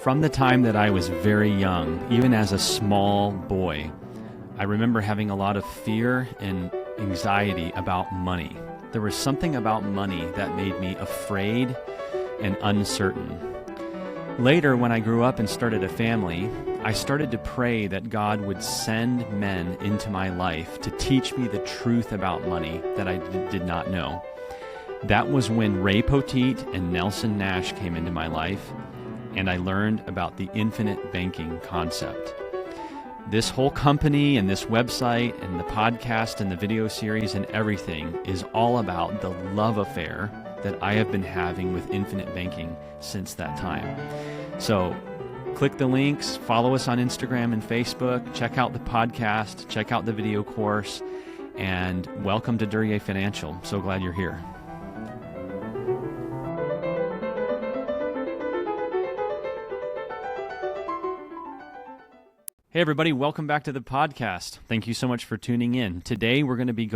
From the time that I was very young, even as a small boy, I remember having a lot of fear and anxiety about money. There was something about money that made me afraid and uncertain. Later, when I grew up and started a family, I started to pray that God would send men into my life to teach me the truth about money that I did not know. That was when Ray Poteet and Nelson Nash came into my life, and I learned about the infinite banking concept. This whole company and this website and the podcast and the video series and everything is all about the love affair that I have been having with infinite banking since that time. So click the links, follow us on Instagram and Facebook, check out the podcast, check out the video course, and welcome to Duryea Financial. So glad you're here. Hey everybody, welcome back to the podcast. Thank you so much for tuning in. Today we're going to be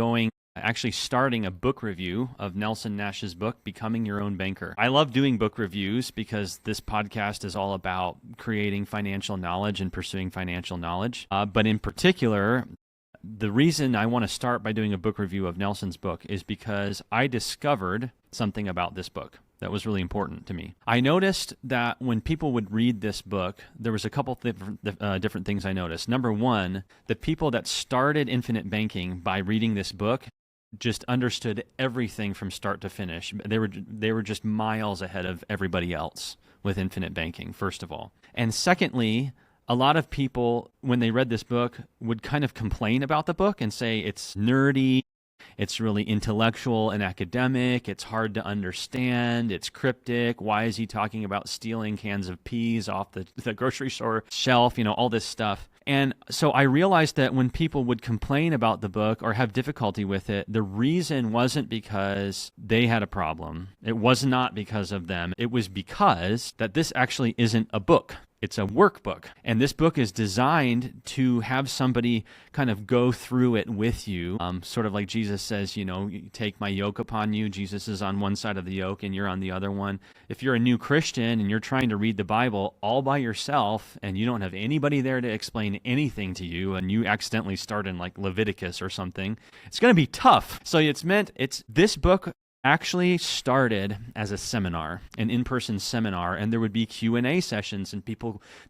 starting a book review of Nelson Nash's book, Becoming Your Own Banker. I love doing book reviews because this podcast is all about creating financial knowledge and pursuing financial knowledge. But in particular, the reason I want to start by doing a book review of Nelson's book is because I discovered something about this book that was really important to me. I noticed that when people would read this book, there was a couple different things I noticed. Number one, the people that started infinite banking by reading this book just understood everything from start to finish. They were just miles ahead of everybody else with infinite banking, first of all. And secondly, a lot of people, when they read this book, would kind of complain about the book and say it's nerdy, it's really intellectual and academic, it's hard to understand, it's cryptic, why is he talking about stealing cans of peas off the grocery store shelf, all this stuff. And so I realized that when people would complain about the book or have difficulty with it, the reason wasn't because they had a problem. It was not because of them. It was because that this actually isn't a book. It's a workbook. And this book is designed to have somebody kind of go through it with you. Sort of like Jesus says, you take my yoke upon you. Jesus is on one side of the yoke and you're on the other one. If you're a new Christian and you're trying to read the Bible all by yourself and you don't have anybody there to explain anything to you and you accidentally start in like Leviticus or something, it's going to be tough. So this book actually started as a seminar, an in-person seminar, and there would be Q&A sessions and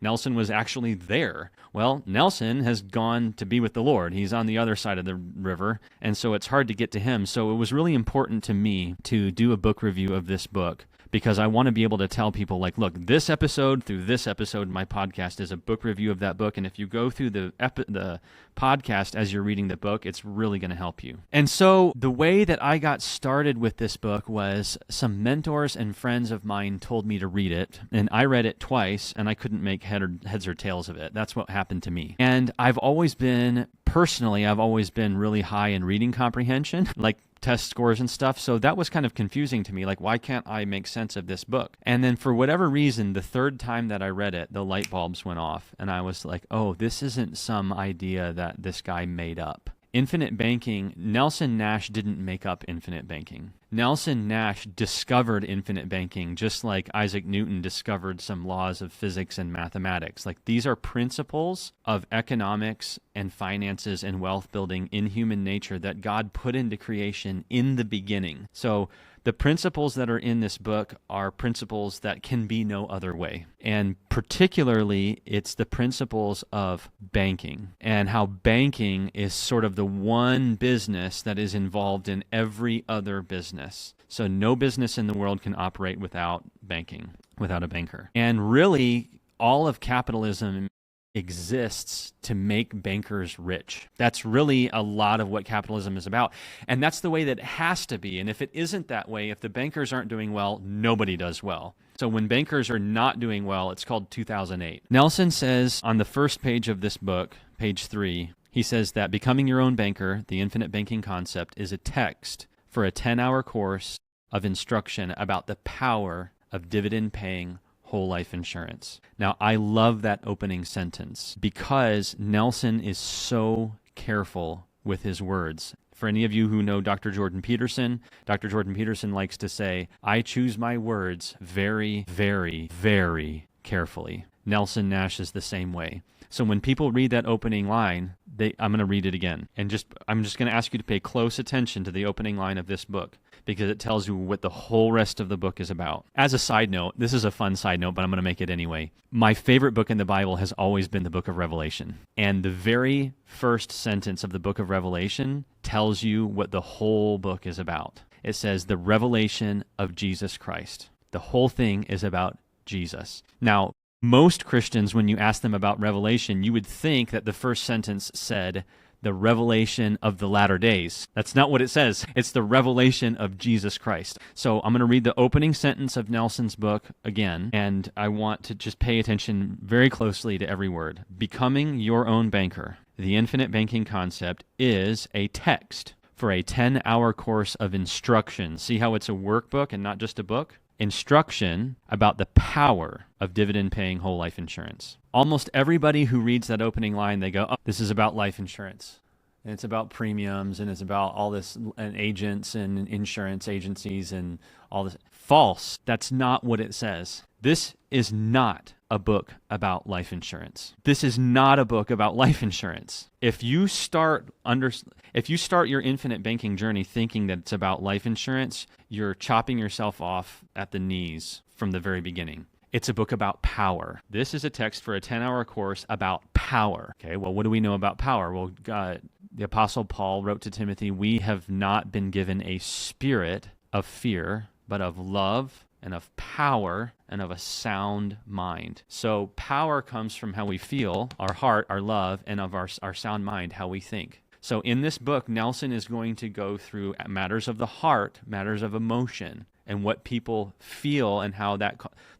Nelson was actually there. Well, Nelson has gone to be with the Lord. He's on the other side of the river, and so it's hard to get to him. So it was really important to me to do a book review of this book because I want to be able to tell people like, look, this episode through this episode, my podcast is a book review of that book. And if you go through the podcast as you're reading the book, it's really going to help you. And so the way that I got started with this book was some mentors and friends of mine told me to read it. And I read it twice and I couldn't make heads or tails of it. That's what happened to me. And I've always been really high in reading comprehension, like test scores and stuff. So that was kind of confusing to me. Like, why can't I make sense of this book? And then for whatever reason, the third time that I read it, the light bulbs went off. And I was like, oh, this isn't some idea that this guy made up. Infinite banking, Nelson Nash didn't make up infinite banking. Nelson Nash discovered infinite banking just like Isaac Newton discovered some laws of physics and mathematics. Like these are principles of economics and finances and wealth building in human nature that God put into creation in the beginning. So the principles that are in this book are principles that can be no other way. And particularly, it's the principles of banking and how banking is sort of the one business that is involved in every other business. So no business in the world can operate without banking, without a banker. And really, all of capitalism exists to make bankers rich. That's really a lot of what capitalism is about. And that's the way that it has to be. And if it isn't that way, if the bankers aren't doing well, nobody does well. So when bankers are not doing well, it's called 2008. Nelson says on the first page of this book, page 3, he says that Becoming Your Own Banker, the infinite banking concept, is a text for a 10-hour course of instruction about the power of dividend-paying whole life insurance. Now, I love that opening sentence because Nelson is so careful with his words. For any of you who know Dr. Jordan Peterson likes to say, I choose my words very, very, very carefully. Nelson Nash is the same way. So when people read that opening line, I'm going to read it again. And I'm just going to ask you to pay close attention to the opening line of this book, because it tells you what the whole rest of the book is about. As a side note, this is a fun side note, but I'm going to make it anyway. My favorite book in the Bible has always been the book of Revelation. And the very first sentence of the book of Revelation tells you what the whole book is about. It says, the revelation of Jesus Christ. The whole thing is about Jesus. Now, most Christians, when you ask them about Revelation, you would think that the first sentence said, the revelation of the latter days. That's not what it says. It's the revelation of Jesus Christ. So I'm going to read the opening sentence of Nelson's book again, and I want to just pay attention very closely to every word. Becoming your own banker. The infinite banking concept is a text for a 10-hour course of instruction. See how it's a workbook and not just a book? Instruction about the power of dividend-paying whole life insurance. Almost everybody who reads that opening line, they go, oh, this is about life insurance. And it's about premiums, and it's about all this, and agents and insurance agencies and all this. False. That's not what it says. This is not a book about life insurance. This is not a book about life insurance. If you start your infinite banking journey thinking that it's about life insurance, you're chopping yourself off at the knees from the very beginning. It's a book about power. This is a text for a 10-hour course about power. Okay, well, what do we know about power? Well, the Apostle Paul wrote to Timothy, we have not been given a spirit of fear, but of love and of power and of a sound mind. So power comes from how we feel, our heart, our love, and of our sound mind, how we think. So in this book, Nelson is going to go through matters of the heart, matters of emotion, and what people feel and how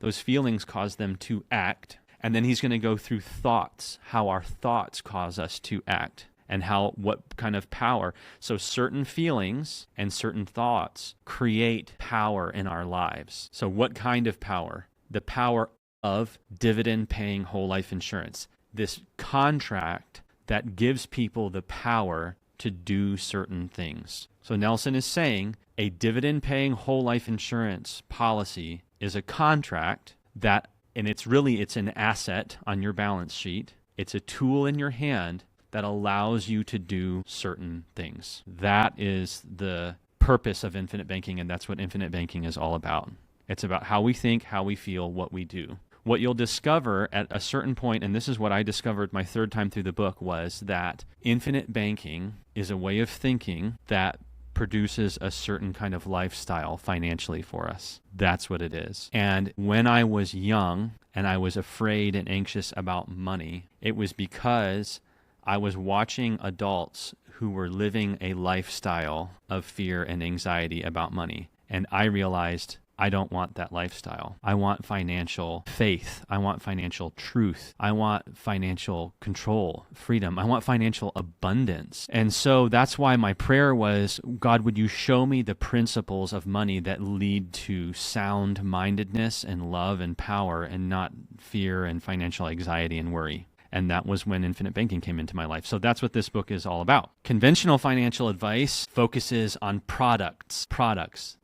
those feelings cause them to act. And then he's going to go through thoughts, how our thoughts cause us to act, and what kind of power. So certain feelings and certain thoughts create power in our lives. So what kind of power? The power of dividend-paying whole life insurance. This contract that gives people the power to do certain things. So Nelson is saying a dividend-paying whole life insurance policy is a contract and it's an asset on your balance sheet. It's a tool in your hand that allows you to do certain things. That is the purpose of infinite banking, and that's what infinite banking is all about. It's about how we think, how we feel, what we do. What you'll discover at a certain point, and this is what I discovered my third time through the book, was that infinite banking is a way of thinking that produces a certain kind of lifestyle financially for us. That's what it is. And when I was young and I was afraid and anxious about money, it was because I was watching adults who were living a lifestyle of fear and anxiety about money. And I realized I don't want that lifestyle. I want financial faith. I want financial truth. I want financial control, freedom. I want financial abundance. And so that's why my prayer was, God, would you show me the principles of money that lead to sound-mindedness and love and power, and not fear and financial anxiety and worry. And that was when infinite banking came into my life. So that's what this book is all about. Conventional financial advice focuses on products,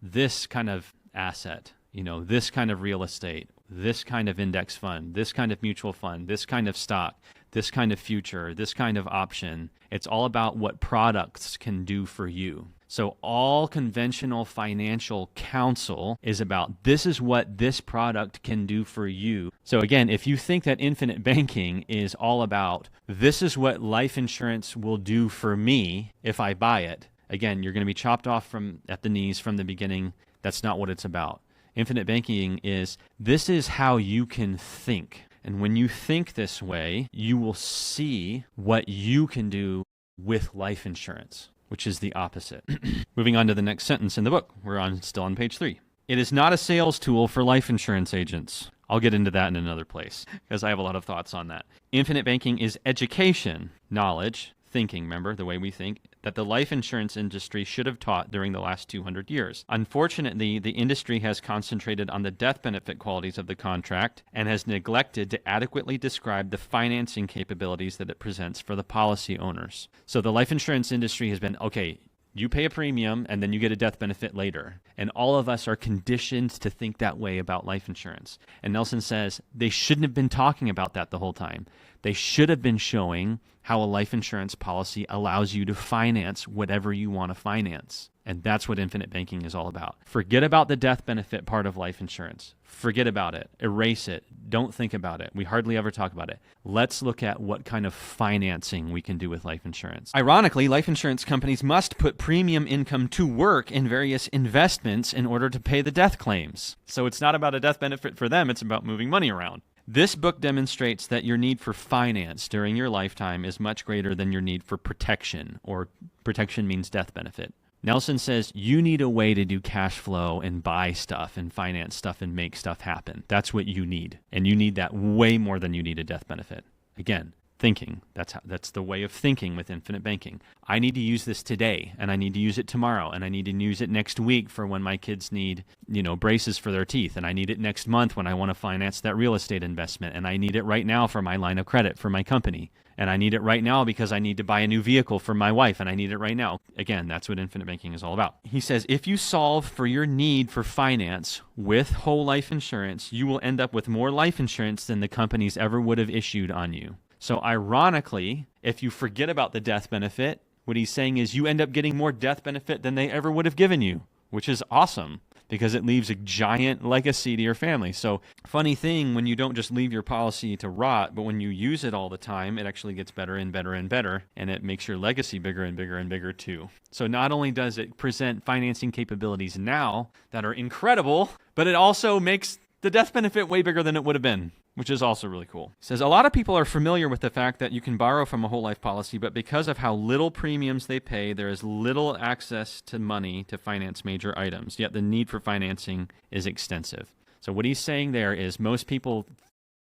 this kind of asset, this kind of real estate, this kind of index fund, this kind of mutual fund, this kind of stock, this kind of future, this kind of option. It's all about what products can do for you. So all conventional financial counsel is about, this is what this product can do for you. So again, if you think that infinite banking is all about, this is what life insurance will do for me if I buy it, again, you're going to be chopped off at the knees from the beginning. That's not what it's about. Infinite banking is, this is how you can think. And when you think this way, you will see what you can do with life insurance, which is the opposite. Moving on to the next sentence in the book. We're still on page 3. It is not a sales tool for life insurance agents. I'll get into that in another place because I have a lot of thoughts on that. Infinite banking is education, knowledge, thinking, remember, the way we think, that the life insurance industry should have taught during the last 200 years. Unfortunately, the industry has concentrated on the death benefit qualities of the contract and has neglected to adequately describe the financing capabilities that it presents for the policy owners. So the life insurance industry has been, okay, You pay a premium and then you get a death benefit later. And all of us are conditioned to think that way about life insurance. And Nelson says they shouldn't have been talking about that the whole time. They should have been showing how a life insurance policy allows you to finance whatever you want to finance. And that's what infinite banking is all about. Forget about the death benefit part of life insurance. Forget about it. Erase it. Don't think about it. We hardly ever talk about it. Let's look at what kind of financing we can do with life insurance. Ironically, life insurance companies must put premium income to work in various investments in order to pay the death claims. So it's not about a death benefit for them. It's about moving money around. This book demonstrates that your need for finance during your lifetime is much greater than your need for protection, or protection means death benefit. Nelson says you need a way to do cash flow and buy stuff and finance stuff and make stuff happen. That's what you need. And you need that way more than you need a death benefit. Again, thinking. That's the way of thinking with infinite banking. I need to use this today, and I need to use it tomorrow, and I need to use it next week for when my kids need, braces for their teeth, and I need it next month when I want to finance that real estate investment, and I need it right now for my line of credit for my company. And I need it right now because I need to buy a new vehicle for my wife, and I need it right now. Again, that's what infinite banking is all about. He says, if you solve for your need for finance with whole life insurance, you will end up with more life insurance than the companies ever would have issued on you. So ironically, if you forget about the death benefit, what he's saying is you end up getting more death benefit than they ever would have given you, which is awesome, because it leaves a giant legacy to your family. So funny thing, when you don't just leave your policy to rot, but when you use it all the time, it actually gets better and better and better, and it makes your legacy bigger and bigger and bigger too. So not only does it present financing capabilities now that are incredible, but it also makes the death benefit way bigger than it would have been, which is also really cool. It says, a lot of people are familiar with the fact that you can borrow from a whole life policy, but because of how little premiums they pay, there is little access to money to finance major items, yet the need for financing is extensive. So what he's saying there is most people,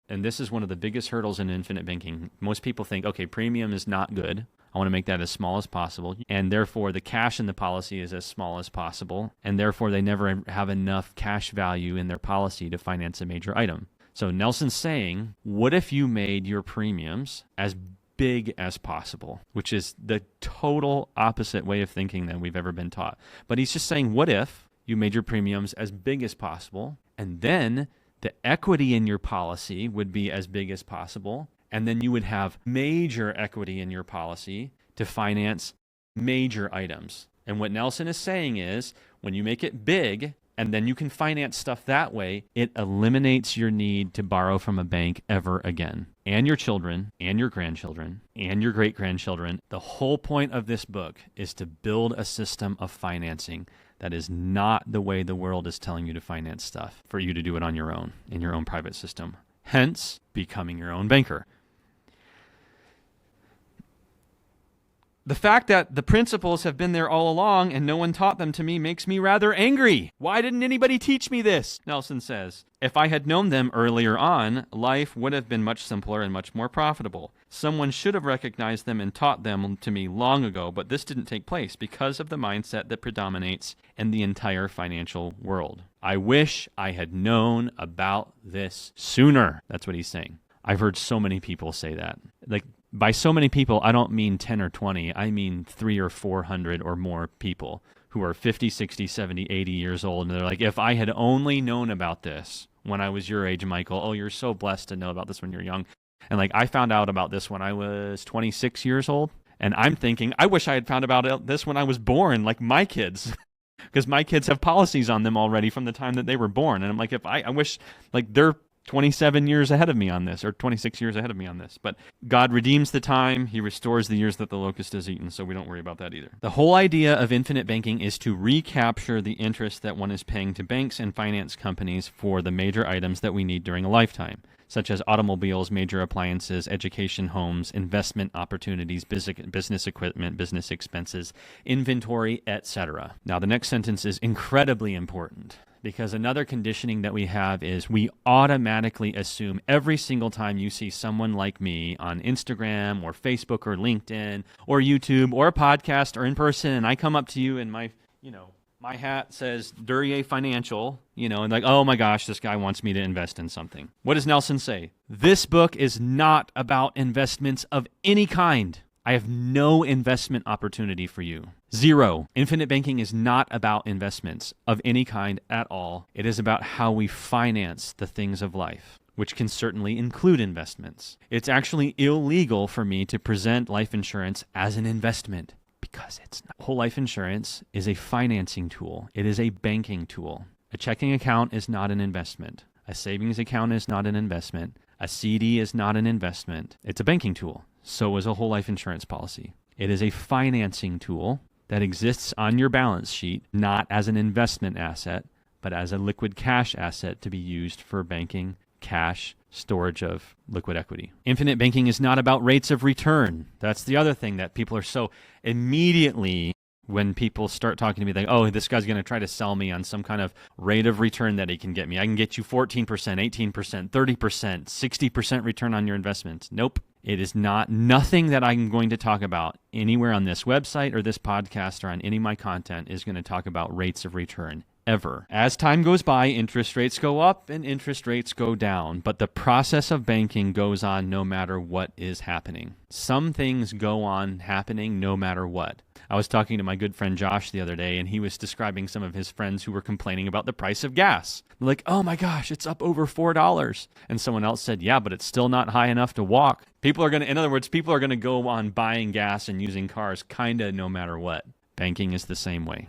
and this is one of the biggest hurdles in infinite banking, most people think, okay, premium is not good. I want to make that as small as possible, and therefore the cash in the policy is as small as possible, and therefore they never have enough cash value in their policy to finance a major item. So Nelson's saying, what if you made your premiums as big as possible, which is the total opposite way of thinking than we've ever been taught. But he's just saying, what if you made your premiums as big as possible, and then the equity in your policy would be as big as possible, and then you would have major equity in your policy to finance major items. And what Nelson is saying is, when you make it big, and then you can finance stuff that way, it eliminates your need to borrow from a bank ever again. And your children, and your grandchildren, and your great-grandchildren. The whole point of this book is to build a system of financing that is not the way the world is telling you to finance stuff, for you to do it on your own, in your own private system. Hence, becoming your own banker. The fact that the principles have been there all along and no one taught them to me makes me rather angry. Why didn't anybody teach me this? Nelson says, if I had known them earlier on, life would have been much simpler and much more profitable. Someone should have recognized them and taught them to me long ago, but this didn't take place because of the mindset that predominates in the entire financial world. I wish I had known about this sooner. That's what he's saying. I've heard so many people say that. By so many people, I don't mean 10 or 20. I mean 300 or 400 or more people who are 50, 60, 70, 80 years old. And they're like, if I had only known about this when I was your age, Michael, oh, you're so blessed to know about this when you're young. And I found out about this when I was 26 years old. And I'm thinking, I wish I had found about this when I was born, like my kids. Because my kids have policies on them already from the time that they were born. And I'm like, I wish, they're 27 years ahead of me on this, or 26 years ahead of me on this. But God redeems the time. He restores the years that the locust has eaten, so we don't worry about that either. The whole idea of infinite banking is to recapture the interest that one is paying to banks and finance companies for the major items that we need during a lifetime, such as automobiles, major appliances, education, homes, investment opportunities, business equipment, business expenses, inventory, etc. Now, the next sentence is incredibly important, because another conditioning that we have is we automatically assume every single time you see someone like me on Instagram or Facebook or LinkedIn or YouTube or a podcast or in person, and I come up to you and my hat says Duryea Financial, and oh my gosh, this guy wants me to invest in something. What does Nelson say? This book is not about investments of any kind. I have no investment opportunity for you. Zero. Infinite banking is not about investments of any kind at all. It is about how we finance the things of life, which can certainly include investments. It's actually illegal for me to present life insurance as an investment because it's not. Whole life insurance is a financing tool. It is a banking tool. A checking account is not an investment. A savings account is not an investment. A CD is not an investment. It's a banking tool. So is a whole life insurance policy. It is a financing tool that exists on your balance sheet, not as an investment asset, but as a liquid cash asset to be used for banking, cash, storage of liquid equity. Infinite banking is not about rates of return. That's the other thing that people are so immediately, when people start talking to me, like, oh, this guy's going to try to sell me on some kind of rate of return that he can get me. I can get you 14%, 18%, 30%, 60% return on your investments. Nope. It is nothing that I'm going to talk about anywhere on this website or this podcast or on any of my content is going to talk about rates of return. Ever. As time goes by, interest rates go up and interest rates go down, but the process of banking goes on no matter what is happening. Some things go on happening no matter what. I was talking to my good friend Josh the other day, and he was describing some of his friends who were complaining about the price of gas. They're like, oh my gosh, it's up over $4. And someone else said, yeah, but it's still not high enough to walk. In other words, people are going to go on buying gas and using cars kind of no matter what. Banking is the same way.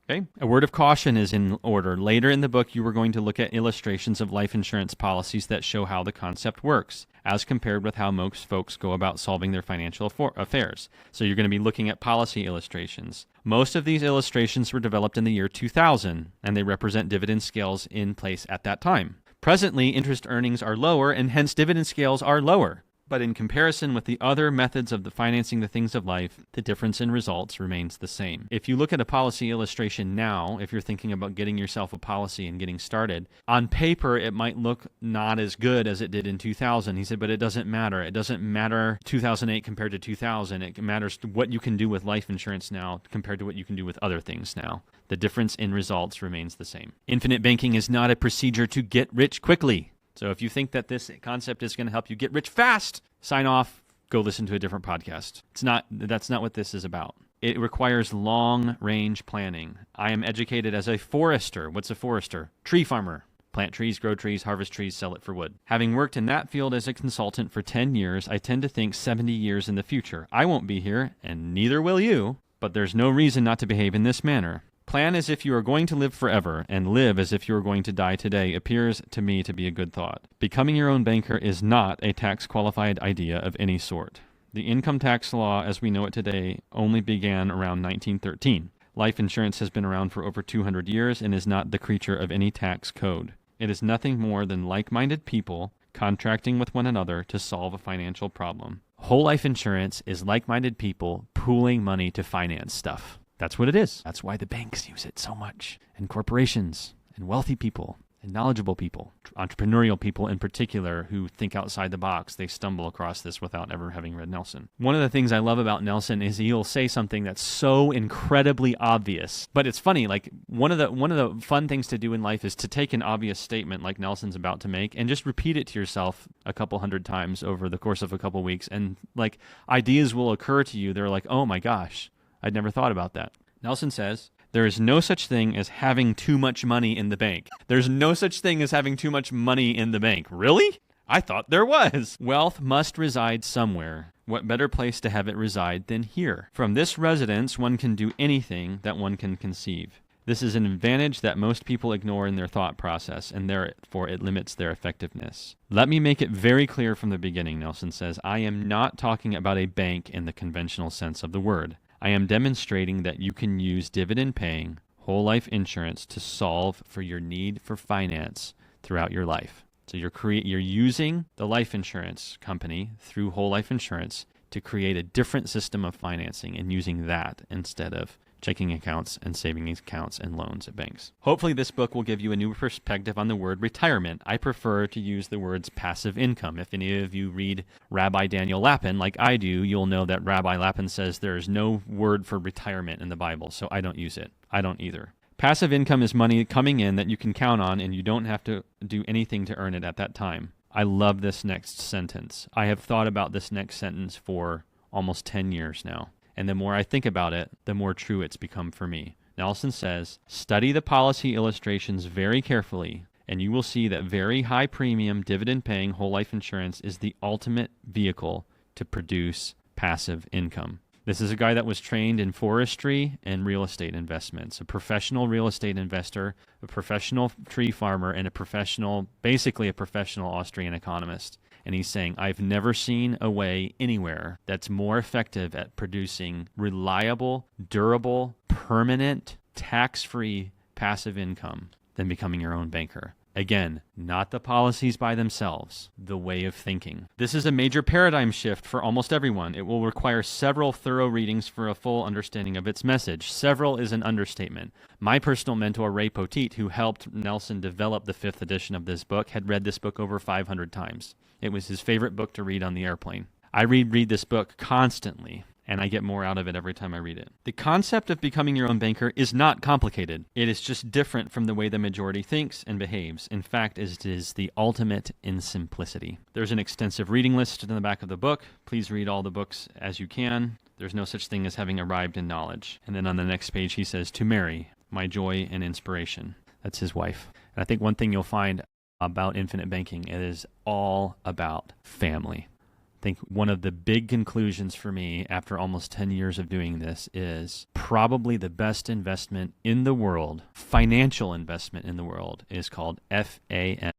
Okay. A word of caution is in order. Later in the book, you are going to look at illustrations of life insurance policies that show how the concept works, as compared with how most folks go about solving their financial affairs. So you're going to be looking at policy illustrations. Most of these illustrations were developed in the year 2000, and they represent dividend scales in place at that time. Presently, interest earnings are lower, and hence dividend scales are lower. But in comparison with the other methods of financing the things of life, the difference in results remains the same. If you look at a policy illustration now, if you're thinking about getting yourself a policy and getting started, on paper it might look not as good as it did in 2000. He said, but it doesn't matter. It doesn't matter 2008 compared to 2000. It matters what you can do with life insurance now compared to what you can do with other things now. The difference in results remains the same. Infinite banking is not a procedure to get rich quickly. So if you think that this concept is going to help you get rich fast, sign off, go listen to a different podcast. That's not what this is about. It requires long-range planning. I am educated as a forester. What's a forester? Tree farmer. Plant trees, grow trees, harvest trees, sell it for wood. Having worked in that field as a consultant for 10 years, I tend to think 70 years in the future. I won't be here, and neither will you, but there's no reason not to behave in this manner. Plan as if you are going to live forever, and live as if you are going to die today appears to me to be a good thought. Becoming your own banker is not a tax-qualified idea of any sort. The income tax law as we know it today only began around 1913. Life insurance has been around for over 200 years and is not the creature of any tax code. It is nothing more than like-minded people contracting with one another to solve a financial problem. Whole life insurance is like-minded people pooling money to finance stuff. That's what it is. That's why the banks use it so much, and corporations, and wealthy people, and knowledgeable people, entrepreneurial people in particular who think outside the box. They stumble across this without ever having read Nelson. One of the things I love about Nelson is he'll say something that's so incredibly obvious. But it's funny, like one of the fun things to do in life is to take an obvious statement like Nelson's about to make and just repeat it to yourself a couple hundred times over the course of a couple weeks, and like ideas will occur to you. They're like, oh my gosh, I'd never thought about that. Nelson says, there is no such thing as having too much money in the bank. There's no such thing as having too much money in the bank. Really? I thought there was. Wealth must reside somewhere. What better place to have it reside than here? From this residence, one can do anything that one can conceive. This is an advantage that most people ignore in their thought process, and therefore it limits their effectiveness. Let me make it very clear from the beginning, Nelson says, I am not talking about a bank in the conventional sense of the word. I am demonstrating that you can use dividend-paying whole life insurance to solve for your need for finance throughout your life. So you're using the life insurance company through whole life insurance to create a different system of financing and using that instead of checking accounts and savings accounts and loans at banks. Hopefully this book will give you a new perspective on the word retirement. I prefer to use the words passive income. If any of you read Rabbi Daniel Lapin like I do, you'll know that Rabbi Lapin says there is no word for retirement in the Bible, so I don't use it. I don't either. Passive income is money coming in that you can count on and you don't have to do anything to earn it at that time. I love this next sentence. I have thought about this next sentence for almost 10 years now. And the more I think about it, the more true it's become for me. Nelson says, study the policy illustrations very carefully, and you will see that very high premium, dividend-paying whole life insurance is the ultimate vehicle to produce passive income. This is a guy that was trained in forestry and real estate investments, a professional real estate investor, a professional tree farmer, and basically a professional Austrian economist. And he's saying, I've never seen a way anywhere that's more effective at producing reliable, durable, permanent, tax-free passive income than becoming your own banker. Again, not the policies by themselves, the way of thinking. This is a major paradigm shift for almost everyone. It will require several thorough readings for a full understanding of its message. Several is an understatement. My personal mentor, Ray Poteet, who helped Nelson develop the 5th edition of this book, had read this book over 500 times. It was his favorite book to read on the airplane. I read this book constantly, and I get more out of it every time I read it. The concept of becoming your own banker is not complicated. It is just different from the way the majority thinks and behaves. In fact, it is the ultimate in simplicity. There's an extensive reading list in the back of the book. Please read all the books as you can. There's no such thing as having arrived in knowledge. And then on the next page, he says, to Mary, my joy and inspiration. That's his wife. And I think one thing you'll find about infinite banking, it is all about family. I think one of the big conclusions for me after almost 10 years of doing this is probably the best investment in the world, financial investment in the world, is called Family,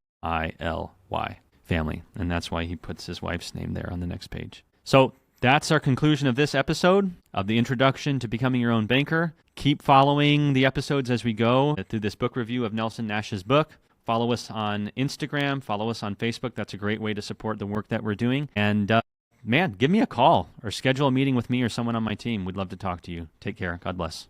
family. And that's why he puts his wife's name there on the next page. So that's our conclusion of this episode of the introduction to becoming your own banker. Keep following the episodes as we go through this book review of Nelson Nash's book. Follow us on Instagram. Follow us on Facebook. That's a great way to support the work that we're doing. And man, give me a call or schedule a meeting with me or someone on my team. We'd love to talk to you. Take care. God bless.